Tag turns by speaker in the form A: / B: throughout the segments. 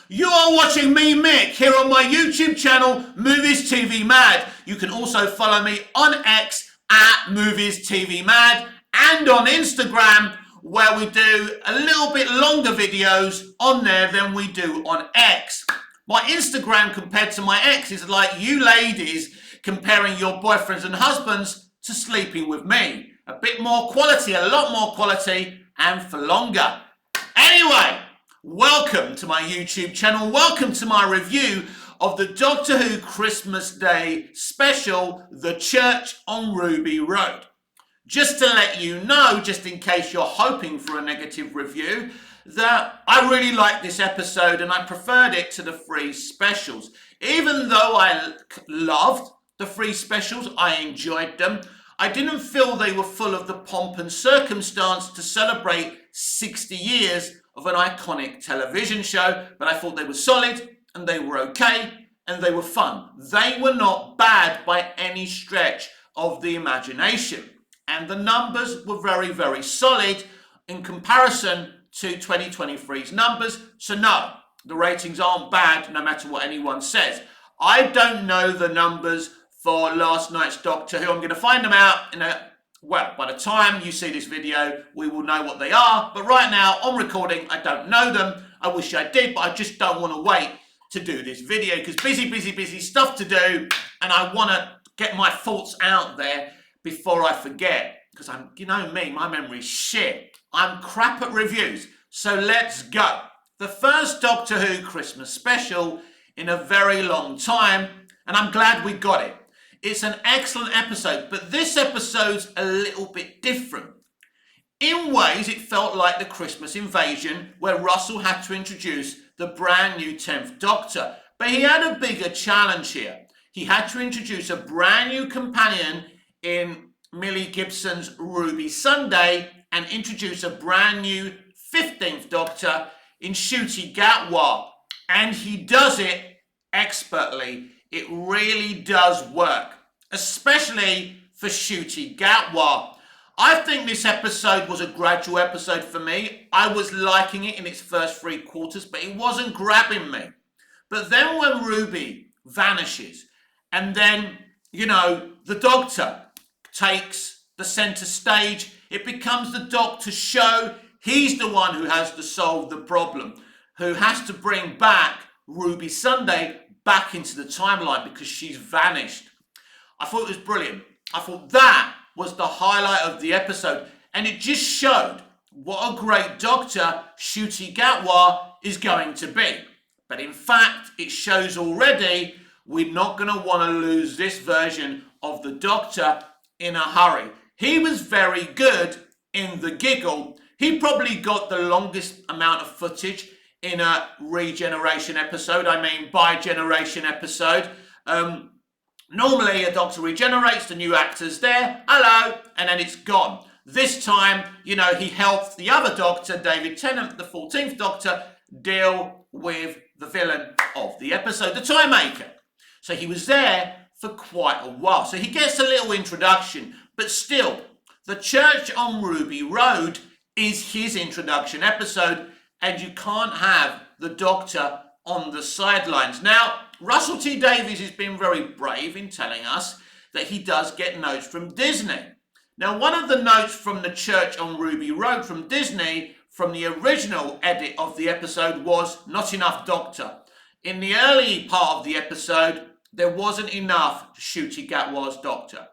A: You are watching me, Mick, here on my YouTube channel, Movies TV Mad. You can also follow me on X at Movies TV Mad and on Instagram, where we do a little bit longer videos on there than we do on X. My Instagram compared to my X is like you ladies comparing your boyfriends and husbands to sleeping with me. A bit more quality, a lot more quality, and for longer. Anyway, welcome to my YouTube channel. Welcome to my review of the Doctor Who Christmas Day special, The Church on Ruby Road. Just to let you know, just in case you're hoping for a negative review, that I really liked this episode and I preferred it to the free specials. Even though I loved the free specials, I enjoyed them, I didn't feel they were full of the pomp and circumstance to celebrate 60 years of an iconic television show, but I thought they were solid and they were okay and they were fun. They were not bad by any stretch of the imagination. And the numbers were very, very solid in comparison to 2023's numbers. So no, the ratings aren't bad no matter what anyone says. I don't know the numbers for last night's Doctor Who. I'm going to find them out by the time you see this video, we will know what they are. But right now, on recording, I don't know them. I wish I did, but I just don't want to wait to do this video because busy stuff to do. And I want to get my thoughts out there before I forget. Because you know me, my memory's shit. I'm crap at reviews. So let's go. The first Doctor Who Christmas special in a very long time. And I'm glad we got it. It's an excellent episode, but this episode's a little bit different. In ways, it felt like the Christmas Invasion, where Russell had to introduce the brand new 10th Doctor. But he had a bigger challenge here. He had to introduce a brand new companion in Millie Gibson's Ruby Sunday and introduce a brand new 15th Doctor in Ncuti Gatwa. And he does it expertly. It really does work, especially for Ncuti Gatwa. I think this episode was a gradual episode for me. I was liking it in its first 3 quarters, but it wasn't grabbing me. But then when Ruby vanishes, and then, the Doctor takes the centre stage, it becomes the Doctor's show. He's the one who has to solve the problem, who has to bring back Ruby Sunday back into the timeline because she's vanished. I thought it was brilliant. I thought that was the highlight of the episode, and it just showed what a great Doctor Ncuti Gatwa is going to be. But in fact, it shows already we're not going to want to lose this version of the Doctor in a hurry. He was very good in The Giggle. He probably got the longest amount of footage in a regeneration episode, bi-generation episode. Normally a Doctor regenerates, the new actor's there, hello, and then it's gone. This time, he helped the other Doctor, David Tennant, the 14th Doctor, deal with the villain of the episode, the Time Maker. So he was there for quite a while. So he gets a little introduction, but still, The Church on Ruby Road is his introduction episode, and you can't have the Doctor on the sidelines. Now, Russell T Davies has been very brave in telling us that he does get notes from Disney. Now, one of the notes from The Church on Ruby Road from Disney, from the original edit of the episode, was not enough Doctor. In the early part of the episode, there wasn't enough Ncuti Gatwa's Doctor.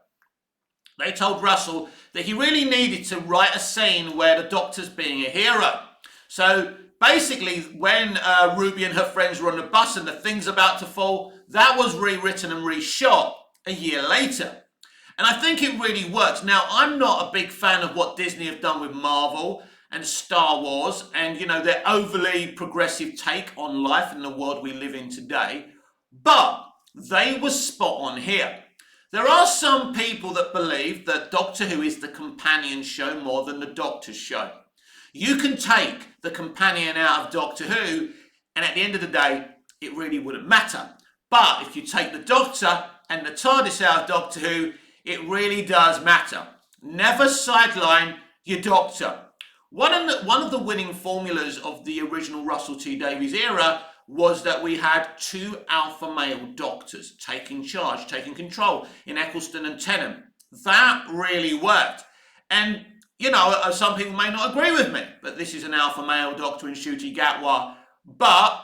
A: They told Russell that he really needed to write a scene where the Doctor's being a hero. So basically, when Ruby and her friends were on the bus and the thing's about to fall, that was rewritten and reshot a year later. And I think it really works. Now, I'm not a big fan of what Disney have done with Marvel and Star Wars and, their overly progressive take on life in the world we live in today. But they were spot on here. There are some people that believe that Doctor Who is the companion show more than the Doctor's show. You can take the companion out of Doctor Who, and at the end of the day, it really wouldn't matter. But if you take the Doctor and the TARDIS out of Doctor Who, it really does matter. Never sideline your Doctor. One of the winning formulas of the original Russell T Davies era was that we had two alpha male doctors taking charge, taking control in Eccleston and Tennant. That really worked. And, you know, some people may not agree with me, but this is an alpha male doctor in Ncuti Gatwa. But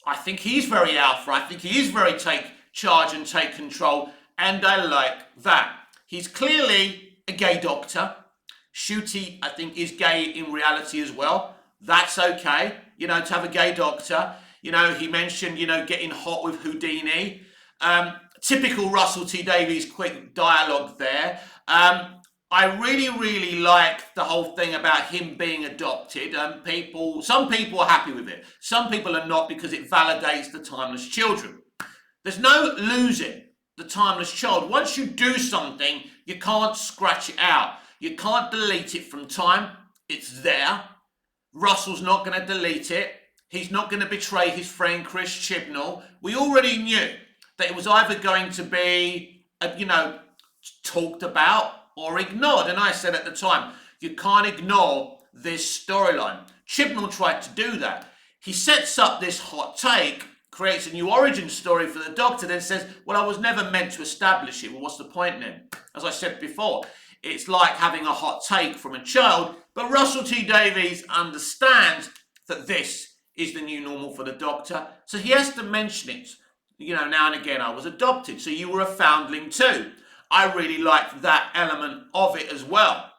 A: I think he's very alpha. I think he is very take charge and take control. And I like that. He's clearly a gay doctor. Ncuti, I think, is gay in reality as well. That's okay, you know, to have a gay doctor. You know, he mentioned, you know, getting hot with Houdini. Typical Russell T Davies quick dialogue there. I really like the whole thing about him being adopted. Some people are happy with it. Some people are not, because it validates the timeless children. There's no losing the timeless child. Once you do something, you can't scratch it out. You can't delete it from time. It's there. Russell's not going to delete it. He's not going to betray his friend Chris Chibnall. We already knew that it was either going to be, you know, talked about or ignored. And I said at the time, you can't ignore this storyline. Chibnall tried to do that. He sets up this hot take, creates a new origin story for the Doctor, then says, well, I was never meant to establish it. Well, what's the point then? As I said before, it's like having a hot take from a child, but Russell T Davies understands that this is the new normal for the Doctor, so he has to mention it. You know, now and again, I was adopted, so you were a foundling too. I really liked that element of it as well.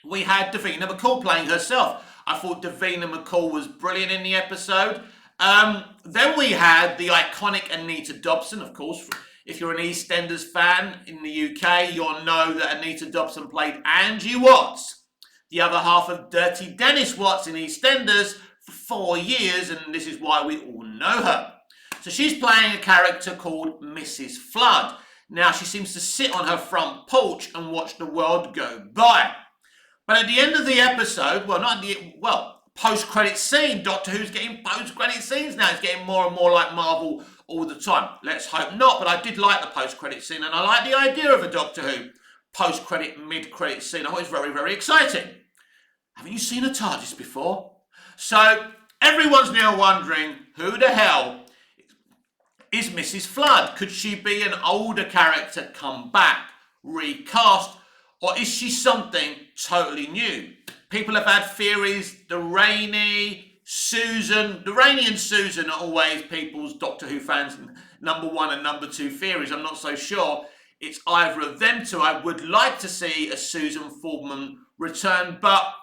A: We had Davina McCall playing herself. I thought Davina McCall was brilliant in the episode. Then we had the iconic Anita Dobson, of course. If you're an EastEnders fan in the UK, you'll know that Anita Dobson played Angie Watts, the other half of Dirty Dennis Watts in EastEnders, for 4 years, and this is why we all know her. So she's playing a character called Mrs. Flood. Now, she seems to sit on her front porch and watch the world go by. But at the end of the episode, post-credit scene, Doctor Who's getting post-credit scenes now. It's getting more and more like Marvel all the time. Let's hope not, but I did like the post-credit scene, and I like the idea of a Doctor Who post-credit, mid-credit scene. I thought it was very, very exciting. Haven't you seen a TARDIS before? So everyone's now wondering, who the hell is Mrs. Flood? Could she be an older character come back, recast, or is she something totally new? People have had theories. The Rainey and Susan are always people's Doctor Who fans' number one and number two theories. I'm not so sure it's either of them two. I would like to see a Susan Foreman return, but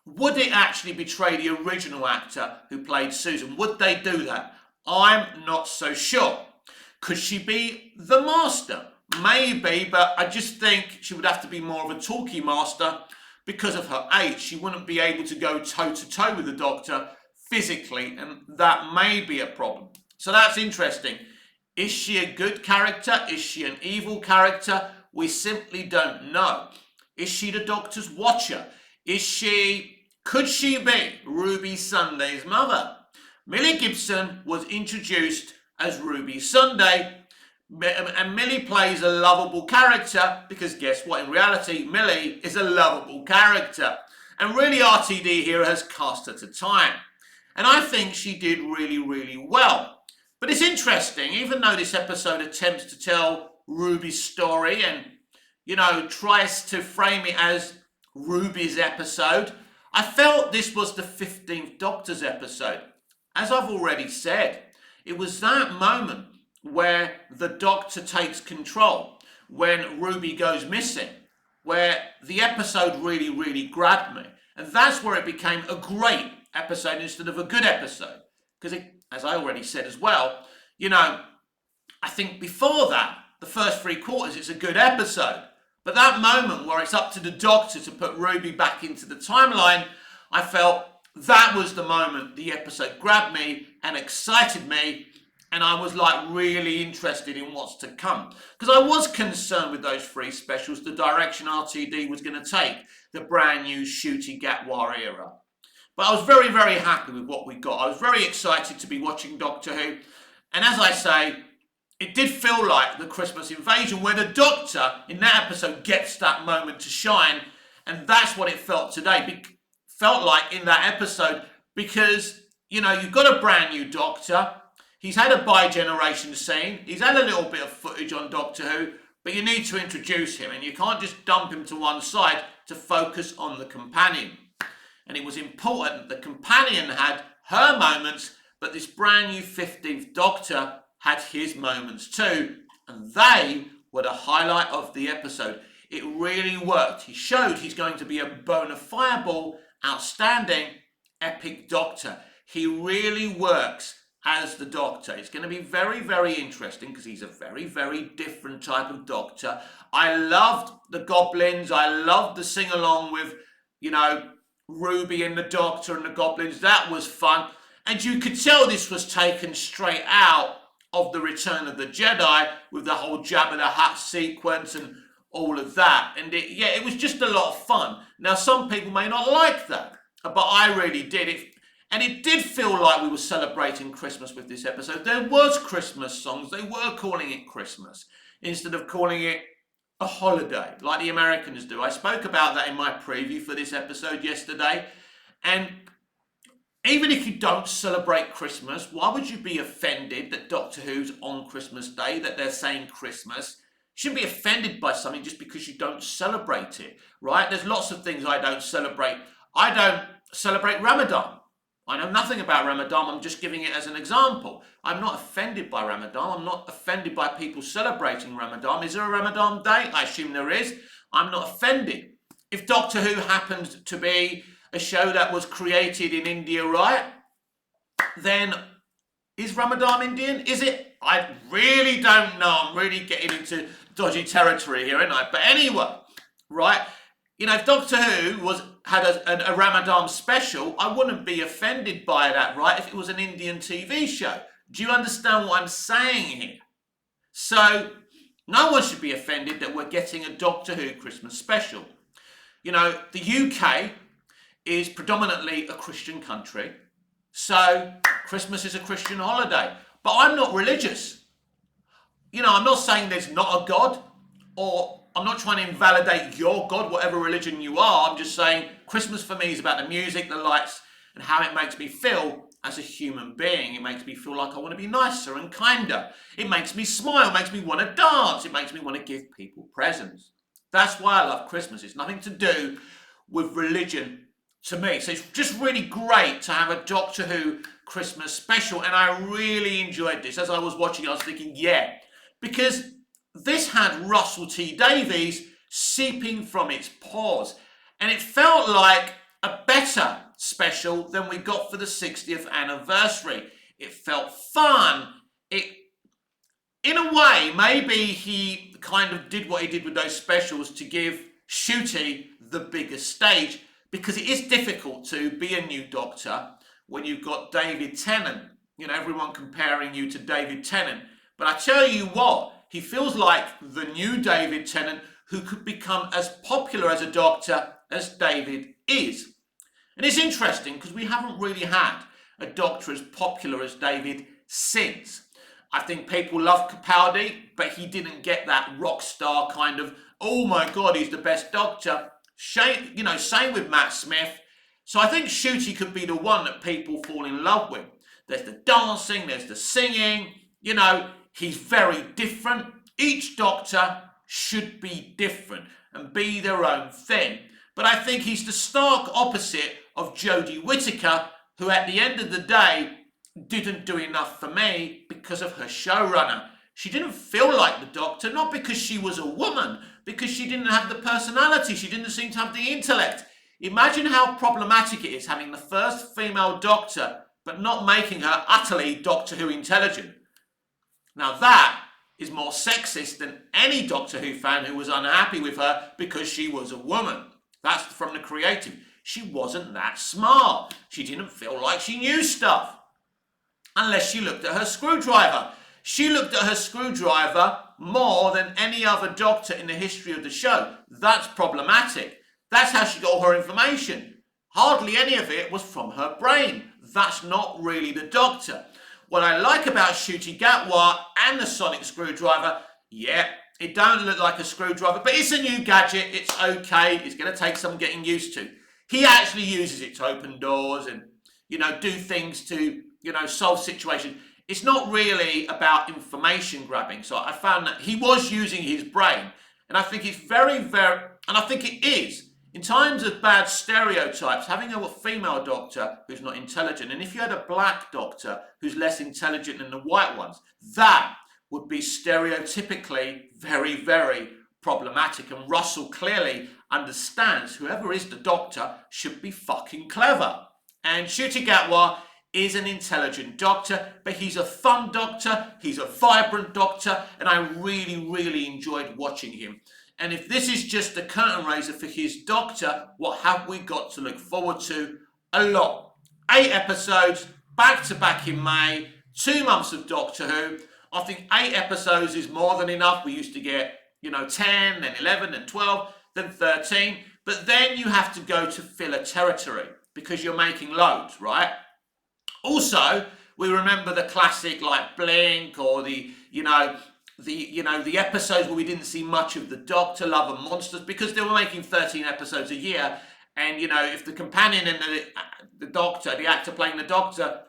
A: would it actually betray the original actor who played Susan? Would they do that? I'm not so sure. Could she be the Master? Maybe, but I just think she would have to be more of a talkie master because of her age. She wouldn't be able to go toe-to-toe with the Doctor physically, and that may be a problem. So that's interesting. Is she a good character? Is she an evil character? We simply don't know. Is she the Doctor's watcher? Could she be Ruby Sunday's mother? Millie Gibson was introduced as Ruby Sunday, and Millie plays a lovable character because guess what? In reality, Millie is a lovable character. And really, RTD here has cast her to time. And I think she did really, really well. But it's interesting, even though this episode attempts to tell Ruby's story and, you know, tries to frame it as Ruby's episode, I felt this was the 15th Doctor's episode. As I've already said, it was that moment where the Doctor takes control, when Ruby goes missing, where the episode really, really grabbed me. And that's where it became a great episode instead of a good episode. Because, as I already said as well, you know, I think before that, the first 3 quarters, it's a good episode. But that moment where it's up to the Doctor to put Ruby back into the timeline, I felt that was the moment the episode grabbed me and excited me, and I was like really interested in what's to come. Because I was concerned with those 3 specials, the direction RTD was going to take the brand new Ncuti Gatwa era. But I was very, very happy with what we got. I was very excited to be watching Doctor Who. And as I say, it did feel like the Christmas invasion where the Doctor in that episode gets that moment to shine. And that's what it felt today. Felt like in that episode, because you've got a brand new Doctor. He's had a bi-generation scene. He's had a little bit of footage on Doctor Who, but you need to introduce him, and you can't just dump him to one side to focus on the companion. And it was important that the companion had her moments, but this brand new 15th Doctor had his moments too, and they were the highlight of the episode. It really worked. He showed he's going to be a bona fide, outstanding, epic Doctor. He really works as the Doctor. It's going to be very, very interesting because he's a very, very different type of Doctor. I loved the Goblins. I loved the sing-along with, Ruby and the Doctor and the Goblins. That was fun. And you could tell this was taken straight out of the Return of the Jedi with the whole Jabba the Hutt sequence and all of that. And it was just a lot of fun. Now, some people may not like that, but I really did. And it did feel like we were celebrating Christmas with this episode. There was Christmas songs. They were calling it Christmas instead of calling it a holiday like the Americans do. I spoke about that in my preview for this episode yesterday. And even if you don't celebrate Christmas, why would you be offended that Doctor Who's on Christmas Day, that they're saying Christmas? You shouldn't be offended by something just because you don't celebrate it, right? There's lots of things I don't celebrate. I don't celebrate Ramadan. I know nothing about Ramadan. I'm just giving it as an example. I'm not offended by Ramadan. I'm not offended by people celebrating Ramadan. Is there a Ramadan day? I assume there is. I'm not offended. If Doctor Who happened to be a show that was created in India, right, then is Ramadan Indian? Is it? I really don't know. I'm really getting into dodgy territory here, aren't I? But anyway, right, if Doctor Who had a Ramadan special, I wouldn't be offended by that, right, if it was an Indian TV show. Do you understand what I'm saying here? So, no one should be offended that we're getting a Doctor Who Christmas special. The UK is predominantly a Christian country, so Christmas is a Christian holiday. But I'm not religious. I'm not saying there's not a God, or I'm not trying to invalidate your God, whatever religion you are. I'm just saying Christmas for me is about the music, the lights, and how it makes me feel as a human being. It makes me feel like I want to be nicer and kinder. It makes me smile, it makes me want to dance, it makes me want to give people presents. That's why I love Christmas. It's nothing to do with religion to me. So it's just really great to have a Doctor Who Christmas special, and I really enjoyed this. As I was watching, I was thinking, yeah, because this had Russell T Davies seeping from its pores, and it felt like a better special than we got for the 60th anniversary. It felt fun. In a way, maybe he kind of did what he did with those specials to give Ncuti the bigger stage, because it is difficult to be a new Doctor when you've got David Tennant. Everyone comparing you to David Tennant. But I tell you what, he feels like the new David Tennant who could become as popular as a Doctor as David is. And it's interesting because we haven't really had a Doctor as popular as David since. I think people love Capaldi, but he didn't get that rock star kind of, oh my God, he's the best Doctor. Same with Matt Smith. So I think Ncuti could be the one that people fall in love with. There's the dancing, there's the singing, he's very different. Each Doctor should be different and be their own thing. But I think he's the stark opposite of Jodie Whittaker, who at the end of the day didn't do enough for me because of her showrunner. She didn't feel like the Doctor, not because she was a woman, because she didn't have the personality, she didn't seem to have the intellect. Imagine how problematic it is having the first female Doctor, but not making her utterly Doctor Who intelligent. Now that is more sexist than any Doctor Who fan who was unhappy with her because she was a woman. That's from the creative. She wasn't that smart. She didn't feel like she knew stuff. Unless she looked at her screwdriver. She looked at her screwdriver more than any other Doctor in the history of the show. That's problematic. That's how she got all her information. Hardly any of it was from her brain. That's not really the Doctor. What I like about Ncuti Gatwa and the sonic screwdriver, yeah, it don't look like a screwdriver, but it's a new gadget. It's okay. It's going to take some getting used to. He actually uses it to open doors and, do things to, solve situations. It's not really about information grabbing. So I found that he was using his brain. And I think it's very, very, and I think it is. In times of bad stereotypes, having a female doctor who's not intelligent, and if you had a black doctor who's less intelligent than the white ones, that would be stereotypically very, very problematic. And Russell clearly understands whoever is the doctor should be fucking clever. And Ncuti Gatwa is an intelligent doctor, but he's a fun doctor, he's a vibrant doctor, and I really, really enjoyed watching him. And if this is just a curtain raiser for his doctor, what have we got to look forward to? A lot. 8 episodes, back to back in May, 2 months of Doctor Who. I think 8 episodes is more than enough. We used to get, 10, then 11, then 12, then 13. But then you have to go to filler territory because you're making loads, right? Also, we remember the classic like Blink or the episodes where we didn't see much of the Doctor, Love and Monsters, because they were making 13 episodes a year. And, if the companion and the Doctor, the actor playing the Doctor,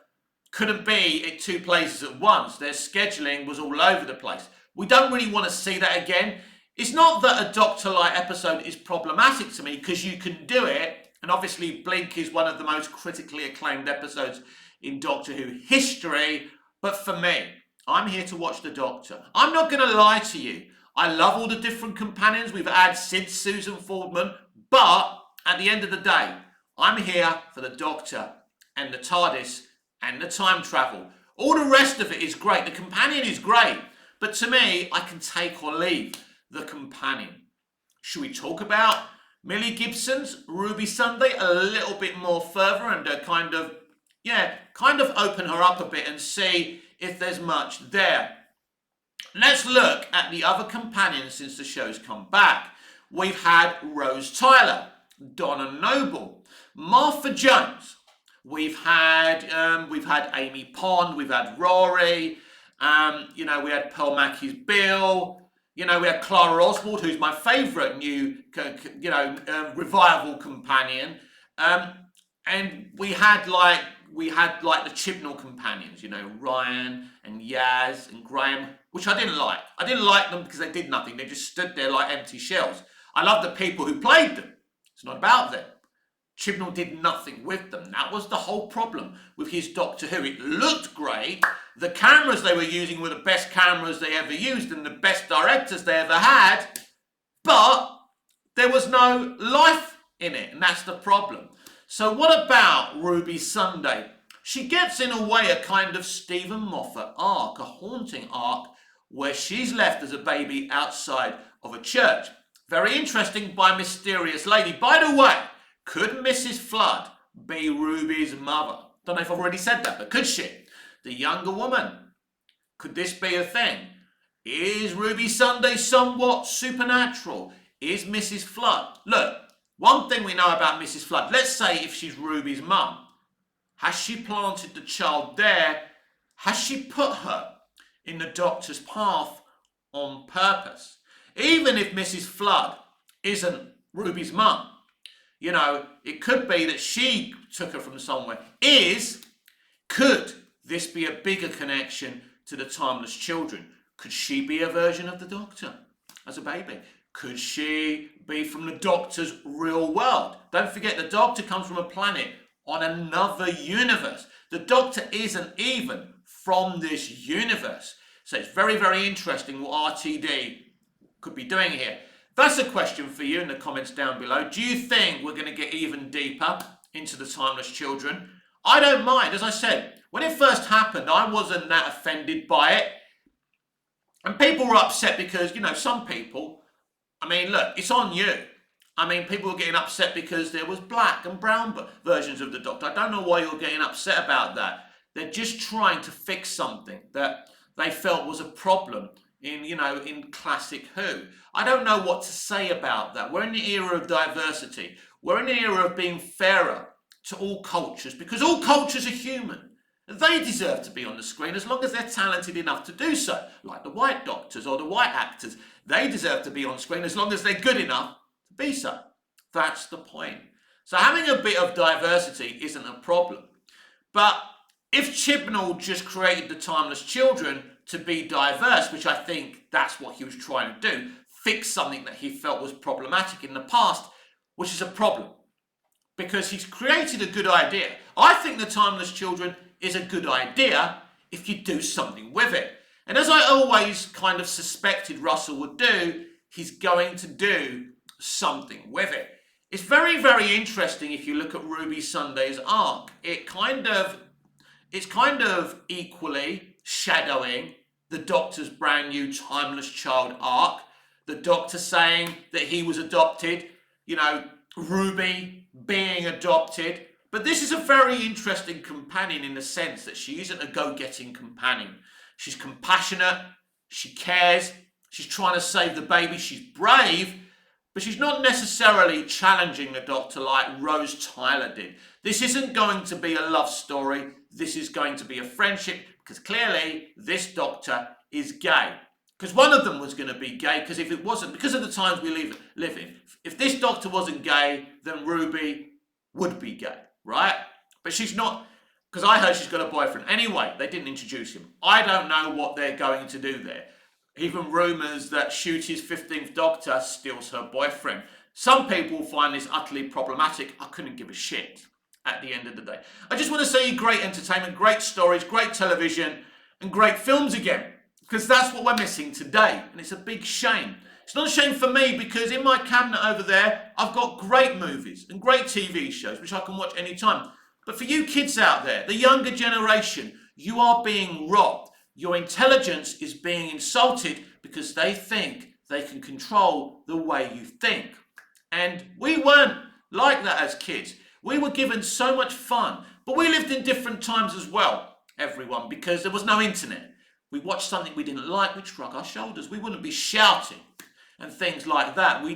A: couldn't be at 2 places at once, their scheduling was all over the place. We don't really want to see that again. It's not that a Doctor-like episode is problematic to me, because you can do it. And obviously, Blink is one of the most critically acclaimed episodes in Doctor Who history. But for me, I'm here to watch the Doctor. I'm not going to lie to you. I love all the different companions we've had since Susan Fordman. But at the end of the day, I'm here for the Doctor and the TARDIS and the time travel. All the rest of it is great. The companion is great. But to me, I can take or leave the companion. Should we talk about Millie Gibson's Ruby Sunday a little bit more further and kind of open her up a bit and see if there's much there? Let's look at the other companions since the show's come back. We've had Rose Tyler, Donna Noble, Martha Jones. We've had Amy Pond. We've had Rory. We had Pearl Mackey's Bill. We had Clara Oswald, who's my favourite new, revival companion. And we had the Chibnall companions, Ryan and Yaz and Graham, which I didn't like. I didn't like them because they did nothing. They just stood there like empty shells. I love the people who played them. It's not about them. Chibnall did nothing with them. That was the whole problem with his Doctor Who. It looked great. The cameras they were using were the best cameras they ever used and the best directors they ever had. But there was no life in it, and that's the problem. So what about Ruby Sunday? She gets, in a way, a kind of Stephen Moffat arc, a haunting arc, where she's left as a baby outside of a church. Very interesting by Mysterious Lady. By the way, could Mrs. Flood be Ruby's mother? Don't know if I've already said that, but could she? The younger woman. Could this be a thing? Is Ruby Sunday somewhat supernatural? Is Mrs. Flood? Look, one thing we know about Mrs. Flood, let's say if she's Ruby's mum, has she planted the child there? Has she put her in the Doctor's path on purpose? Even if Mrs. Flood isn't Ruby's mum, it could be that she took her from somewhere. Could this be a bigger connection to the Timeless Children? Could she be a version of the Doctor as a baby? Could she be from the Doctor's real world? Don't forget, the Doctor comes from a planet on another universe. The Doctor isn't even from this universe. So it's very, very interesting what RTD could be doing here. That's a question for you in the comments down below. Do you think we're going to get even deeper into the Timeless Children? I don't mind. As I said, when it first happened, I wasn't that offended by it. And people were upset because, some people, look, it's on you. People were getting upset because there was black and brown versions of the Doctor. I don't know why you're getting upset about that. They're just trying to fix something that they felt was a problem in classic Who. I don't know what to say about that. We're in the era of diversity. We're in the era of being fairer to all cultures, because all cultures are human. They deserve to be on the screen as long as they're talented enough to do so, like the white doctors or the white actors. They deserve to be on screen as long as they're good enough to be so. That's the point. So having a bit of diversity isn't a problem. But if Chibnall just created the Timeless Children to be diverse, which I think that's what he was trying to do, fix something that he felt was problematic in the past, which is a problem. Because he's created a good idea. I think the Timeless Children is a good idea if you do something with it. And as I always kind of suspected Russell would do, he's going to do something with it. It's very, very interesting if you look at Ruby Sunday's arc. It's kind of equally shadowing the Doctor's brand new Timeless Child arc. The Doctor saying that he was adopted, Ruby being adopted. But this is a very interesting companion in the sense that she isn't a go-getting companion. She's compassionate, she cares, she's trying to save the baby, she's brave, but she's not necessarily challenging the Doctor like Rose Tyler did. This isn't going to be a love story, this is going to be a friendship, because clearly this Doctor is gay. Because one of them was going to be gay, because if it wasn't, because of the times we live in, if this Doctor wasn't gay, then Ruby would be gay, right? But she's not, because I heard she's got a boyfriend. Anyway, they didn't introduce him. I don't know what they're going to do there. Even rumours that Ncuti's 15th Doctor steals her boyfriend. Some people find this utterly problematic. I couldn't give a shit at the end of the day. I just want to say great entertainment, great stories, great television, and great films again. Because that's what we're missing today. And it's a big shame. It's not a shame for me because in my cabinet over there, I've got great movies and great TV shows, which I can watch anytime. But for you kids out there, the younger generation, you are being robbed. Your intelligence is being insulted because they think they can control the way you think. And we weren't like that as kids. We were given so much fun, but we lived in different times as well, everyone, because there was no internet. We watched something we didn't like, we'd shrug our shoulders. We wouldn't be shouting and things like that. We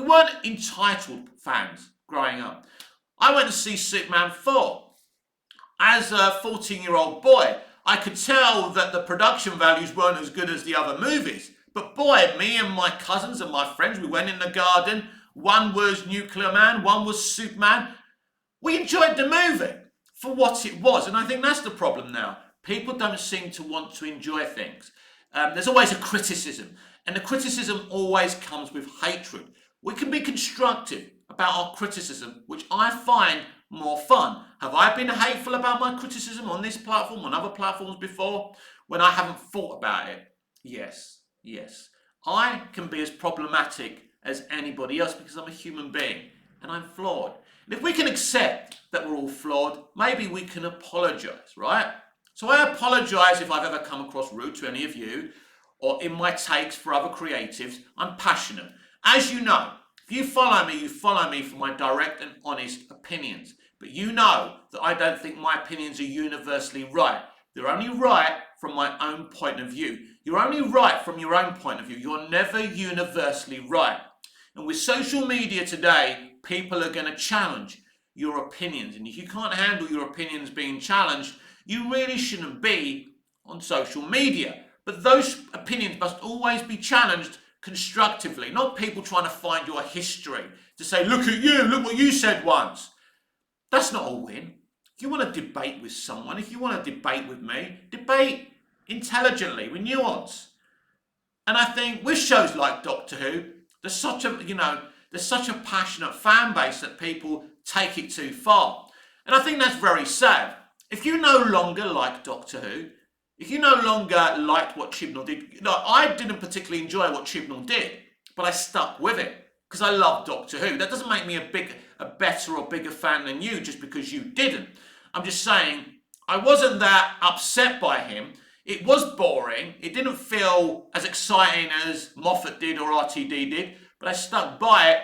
A: weren't entitled fans growing up. I went to see Superman 4. As a 14-year-old boy, I could tell that the production values weren't as good as the other movies. But boy, me and my cousins and my friends, we went in the garden. One was Nuclear Man, one was Superman. We enjoyed the movie for what it was. And I think that's the problem now. People don't seem to want to enjoy things. There's always a criticism. And the criticism always comes with hatred. We can be constructive about our criticism, which I find more fun. Have I been hateful about my criticism on this platform, on other platforms before, when I haven't thought about it? Yes. I can be as problematic as anybody else because I'm a human being and I'm flawed. And if we can accept that we're all flawed, maybe we can apologise, right? So I apologise if I've ever come across rude to any of you or in my takes for other creatives. I'm passionate. As you know, if you follow me for my direct and honest opinions. But you know that I don't think my opinions are universally right. They're only right from my own point of view. You're only right from your own point of view. You're never universally right. And with social media today, people are going to challenge your opinions. And if you can't handle your opinions being challenged, you really shouldn't be on social media. But those opinions must always be challenged constructively, not people trying to find your history to say, look at you, look what you said once. That's not a win. If you want to debate with someone, if you want to debate with me, debate intelligently, with nuance. And I think with shows like Doctor Who, there's such a passionate fan base that people take it too far. And I think that's very sad. If you no longer like Doctor Who, if you no longer liked what Chibnall did, I didn't particularly enjoy what Chibnall did, but I stuck with it because I love Doctor Who. That doesn't make me a better or bigger fan than you just because you didn't. I'm just saying I wasn't that upset by him. It was boring. It didn't feel as exciting as Moffat did or RTD did, but I stuck by it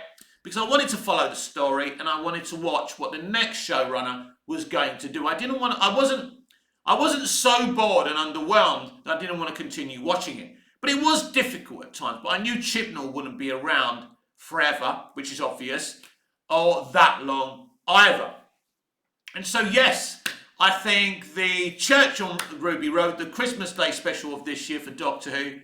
A: because I wanted to follow the story and I wanted to watch what the next showrunner was going to do. I wasn't so bored and underwhelmed that I didn't want to continue watching it. But it was difficult at times. But I knew Chibnall wouldn't be around forever, which is obvious, or that long either. And so, yes, I think the Church on Ruby Road, the Christmas Day special of this year for Doctor Who,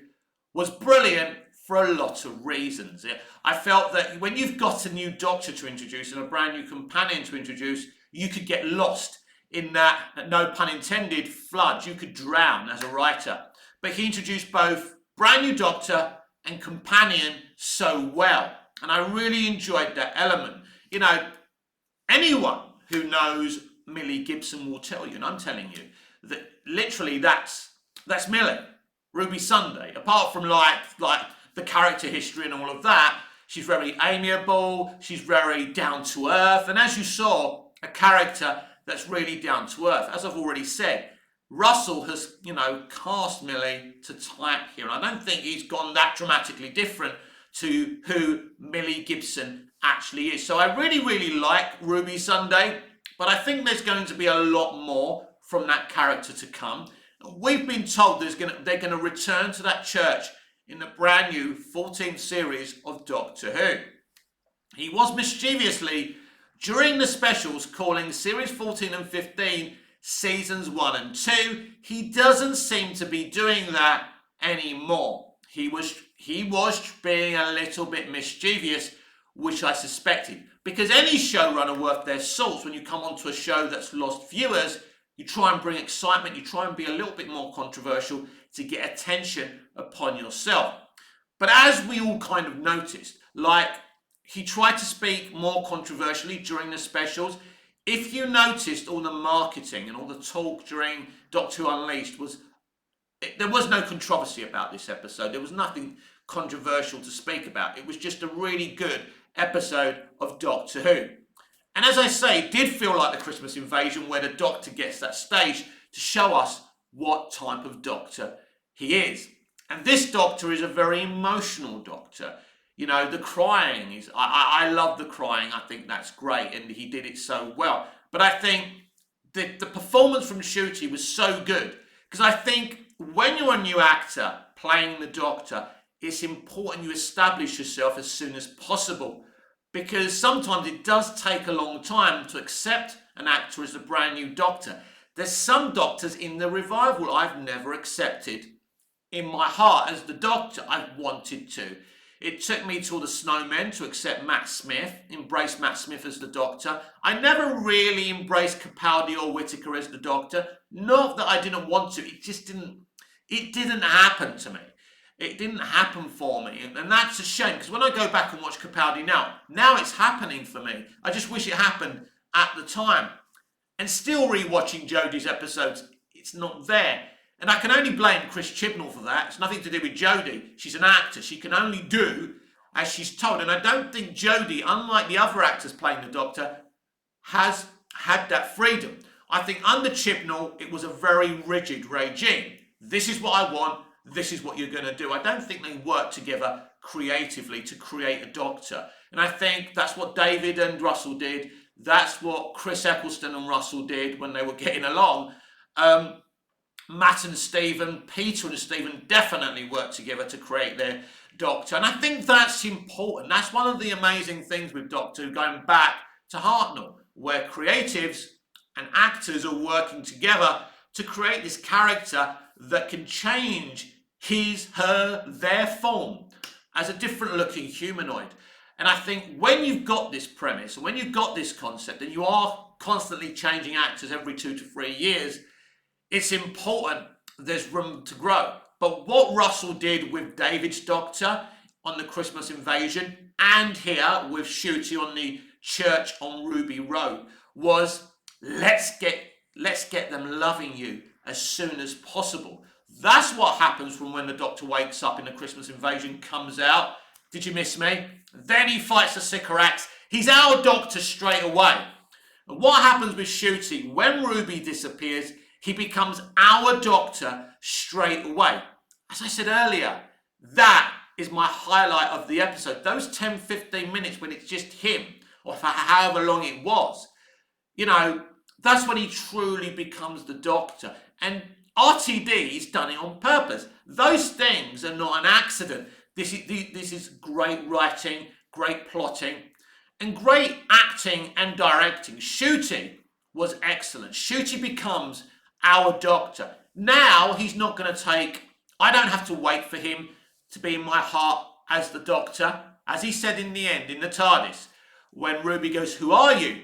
A: was brilliant for a lot of reasons. I felt that when you've got a new Doctor to introduce and a brand new companion to introduce, you could get lost in that, no pun intended, flood. You could drown as a writer. But he introduced both brand new Doctor and companion so well. And I really enjoyed that element. You know, anyone who knows Millie Gibson will tell you, and I'm telling you, that literally that's Millie, Ruby Sunday. Apart from like the character history and all of that, she's very amiable, she's very down to earth, and as you saw, a character that's really down to earth. As I've already said, Russell has, cast Millie to type here, and I don't think he's gone that dramatically different to who Millie Gibson actually is. So I really, really like Ruby Sunday, but I think there's going to be a lot more from that character to come. We've been told they're going to return to that church in the brand new 14th series of Doctor Who. He was mischievously, during the specials, calling series 14 and 15 seasons 1 and 2. He doesn't seem to be doing that anymore. He was being a little bit mischievous, which I suspected. Because any showrunner worth their salt, when you come onto a show that's lost viewers, you try and bring excitement, you try and be a little bit more controversial to get attention upon yourself. But as we all kind of noticed, like, he tried to speak more controversially during the specials. If you noticed all the marketing and all the talk during Doctor Who Unleashed, there was no controversy about this episode. There was nothing controversial to speak about. It was just a really good episode of Doctor Who. And as I say, it did feel like the Christmas Invasion, where the Doctor gets that stage to show us what type of Doctor he is. And this Doctor is a very emotional Doctor. You know, the crying is, I love the crying. I think that's great, and he did it so well. But I think the performance from ncuti was so good, because I think when you're a new actor playing the Doctor, it's important you establish yourself as soon as possible, because sometimes it does take a long time to accept an actor as a brand new Doctor. There's some Doctors in the revival I've never accepted in my heart as the Doctor. I wanted to. It took me till the Snowmen to accept Matt Smith, embrace Matt Smith as the Doctor. I never really embraced Capaldi or Whittaker as the Doctor. Not that I didn't want to, it didn't happen to me. It didn't happen for me, and that's a shame, because when I go back and watch Capaldi now it's happening for me. I just wish it happened at the time. And still rewatching Jodie's episodes, it's not there. And I can only blame Chris Chibnall for that. It's nothing to do with Jodie. She's an actor. She can only do as she's told. And I don't think Jodie, unlike the other actors playing the Doctor, has had that freedom. I think under Chibnall, it was a very rigid regime. This is what I want. This is what you're going to do. I don't think they worked together creatively to create a Doctor. And I think that's what David and Russell did. That's what Chris Eccleston and Russell did when they were getting along. Matt and Stephen, Peter and Stephen definitely worked together to create their Doctor. And I think that's important. That's one of the amazing things with Doctor Who, going back to Hartnell, where creatives and actors are working together to create this character that can change his, her, their form as a different looking humanoid. And I think when you've got this premise, and when you've got this concept, and you are constantly changing actors every 2 to 3 years, it's important there's room to grow. But what Russell did with David's Doctor on the Christmas Invasion, and here with ncuti on the church on Ruby Road, was let's get them loving you as soon as possible. That's what happens from when the Doctor wakes up in the Christmas Invasion, comes out. Did you miss me? Then he fights the Sycorax. He's our Doctor straight away. And what happens with ncuti, when Ruby disappears, he becomes our Doctor straight away. As I said earlier, that is my highlight of the episode. Those 10, 15 minutes when it's just him, or for however long it was, that's when he truly becomes the Doctor. And RTD's done it on purpose. Those things are not an accident. This is great writing, great plotting, and great acting and directing. ncuti was excellent. ncuti becomes our Doctor. Now he's not going to I don't have to wait for him to be in my heart as the Doctor. As he said in the end, in the TARDIS, when Ruby goes, "Who are you?"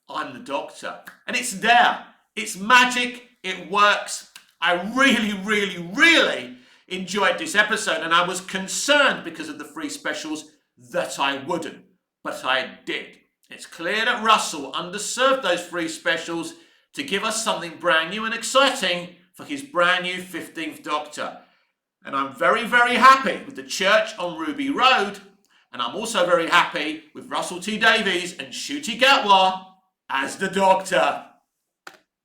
A: "I'm the Doctor." And it's there. It's magic. It works. I really enjoyed this episode, and I was concerned because of the free specials that I wouldn't, but I did. It's clear that Russell underserved those free specials to give us something brand new and exciting for his brand new 15th Doctor. And I'm very happy with the church on Ruby Road, and I'm also very happy with Russell T Davies and Ncuti Gatwa as the Doctor.